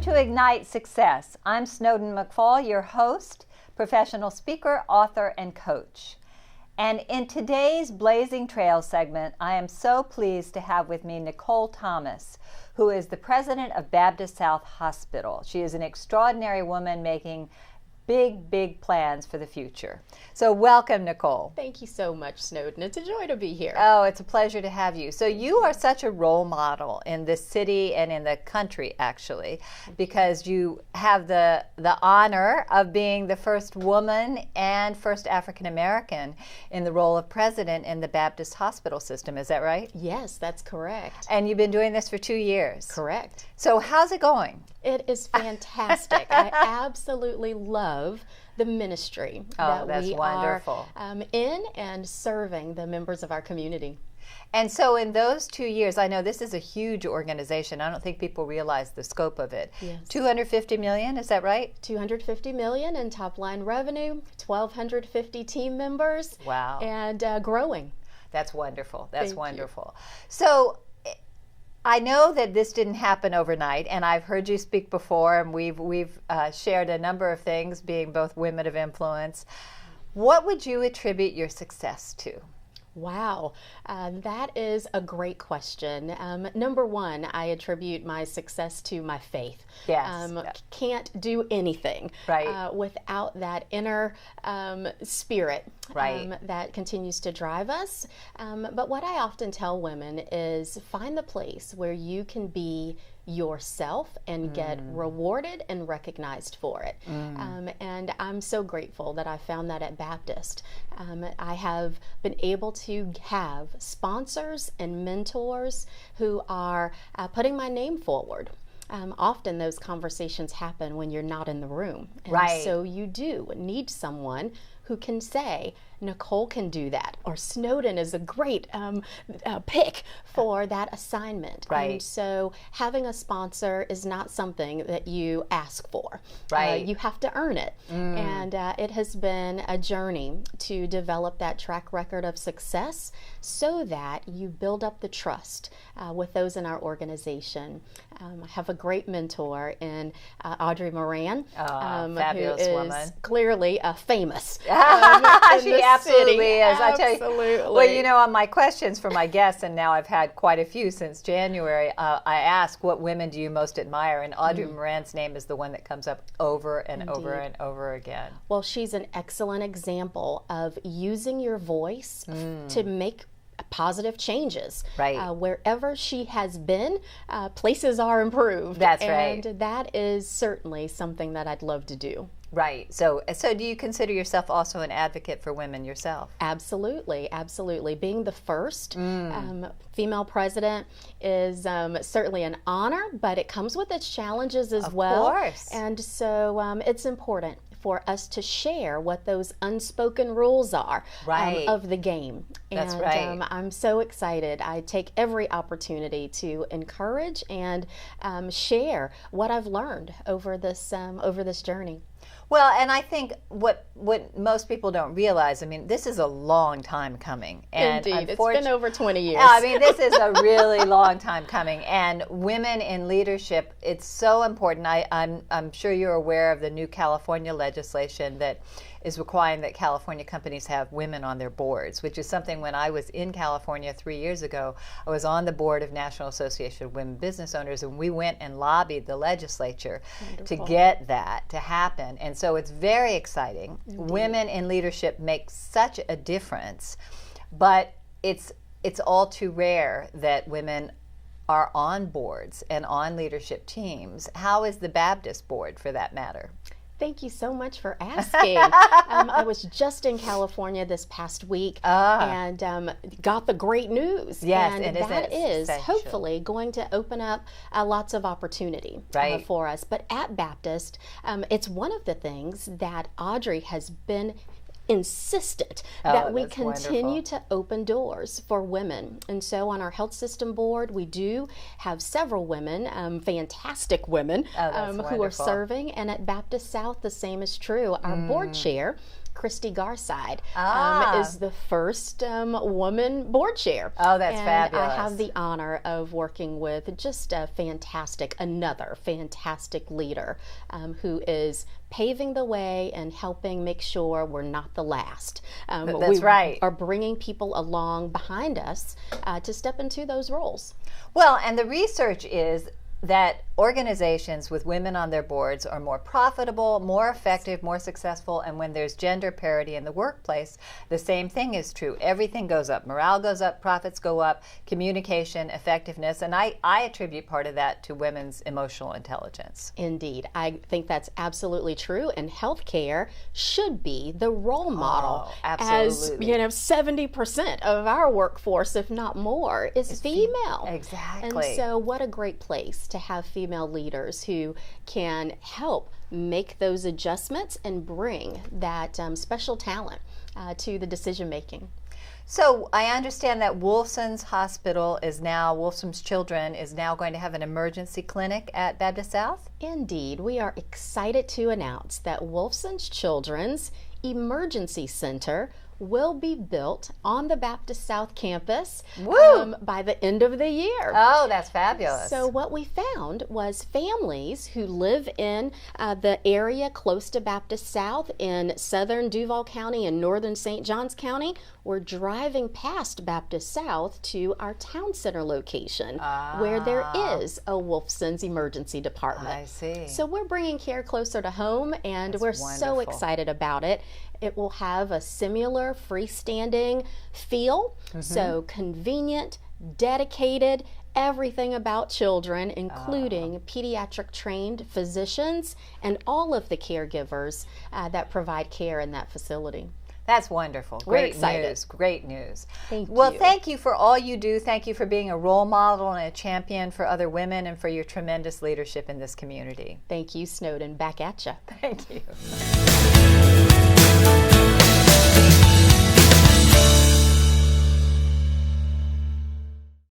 Welcome to Ignite Success. I'm Snowden McFall, your host, professional speaker, author, and coach. And in today's Blazing Trails segment, I am so pleased to have with me Nicole Thomas, who is the president of Baptist South Hospital. She is an extraordinary woman making big plans for the future. So welcome, Nicole. Thank you so much, Snowden. It's a joy to be here. Oh, it's a pleasure to have you. So you are such a role model in this city and in the country, actually, because you have the honor of being the first woman and first African American in the role of president in the Baptist hospital system. Is that right? Yes, that's correct. And you've been doing this for 2 years. Correct. So how's it going? It is fantastic. I absolutely love the ministry that that's we wonderful. are in and serving the members of our community. And so in those 2 years, I know this is a huge organization. I don't think people realize the scope of it. Yes. 250 million, is that right? 250 million in top line revenue, 1,250 team members. Wow. And growing. That's wonderful. That's Thank wonderful. So I know that this didn't happen overnight, and I've heard you speak before, and we've shared a number of things, being both women of influence. What would you attribute your success to? Wow, that is a great question. Number one, I attribute my success to my faith. Yes. Can't do anything without that inner spirit that continues to drive us. But what I often tell women is find the place where you can be yourself and get rewarded and recognized for it. And I'm so grateful that I found that at Baptist. I have been able to have sponsors and mentors who are putting my name forward. Often those conversations happen when you're not in the room. And so you do need someone who can say, Nicole can do that, or Snowden is a great pick for that assignment. Right. And so having a sponsor is not something that you ask for. Right. You have to earn it. And it has been a journey to develop that track record of success so that you build up the trust with those in our organization. I have a great mentor in Audrey Moran, fabulous who is woman. Clearly famous. She absolutely is. I tell Absolutely. you. Well, you know, on my questions for my guests, and now I've had quite a few since January, I ask, what women do you most admire? And Audrey Moran's name is the one that comes up over and over and over again. Well, she's an excellent example of using your voice to make positive changes. Right. Wherever she has been, places are improved. That's right. And that is certainly something that I'd love to do. Right. So do you consider yourself also an advocate for women yourself? Absolutely, absolutely. Being the first female president is certainly an honor, but it comes with its challenges as well. Of course. And so it's important for us to share what those unspoken rules are of the game. That's and, right. I'm so excited. I take every opportunity to encourage and share what I've learned over this journey. Well, and I think what most people don't realize, I mean, this is a long time coming. And indeed, it's been over 20 years. I mean, this is a really long time coming. And women in leadership, it's so important. I'm sure you're aware of the new California legislation that is requiring that California companies have women on their boards, which is something when I was in California 3 years ago, I was on the board of National Association of Women Business Owners, and we went and lobbied the legislature to get that to happen. And so it's very exciting. Indeed. Women in leadership make such a difference, but it's all too rare that women are on boards and on leadership teams. How is the Baptist board, for that matter? Thank you so much for asking. I was just in California this past week and got the great news. Yes, and that is hopefully going to open up lots of opportunity for us. But at Baptist, it's one of the things that Audrey has been insistent that we continue to open doors for women. And so on our health system board, we do have several women, fantastic women, who are serving. And at Baptist South, the same is true. Our board chair Christy Garside is the first woman board chair. Oh, that's fabulous. I have the honor of working with just another fantastic leader who is paving the way and helping make sure we're not the last. That's right. Are bringing people along behind us to step into those roles. Well, and the research is that organizations with women on their boards are more profitable, more effective, more successful, and when there's gender parity in the workplace, the same thing is true. Everything goes up. Morale goes up, profits go up, communication, effectiveness, and I attribute part of that to women's emotional intelligence. Indeed. I think that's absolutely true, and healthcare should be the role model. Absolutely. As, 70% of our workforce, if not more, is female. Exactly. And so what a great place to have female leaders who can help make those adjustments and bring that special talent to the decision making. So I understand that Wolfson's Children is now going to have an emergency clinic at Baptist South? Indeed. We are excited to announce that Wolfson's Children's Emergency Center will be built on the Baptist South campus by the end of the year. Oh, that's fabulous. So what we found was families who live in the area close to Baptist South in southern Duval County and northern St. Johns County were driving past Baptist South to our town center location where there is a Wolfson's emergency department. I see. So we're bringing care closer to home, and we're so excited about it. It will have a similar freestanding feel, so convenient, dedicated, everything about children, including pediatric trained physicians and all of the caregivers that provide care in that facility. That's wonderful. Great news. Great news. Thank you. Well, thank you for all you do. Thank you for being a role model and a champion for other women and for your tremendous leadership in this community. Thank you, Snowden. Back at you. Thank you.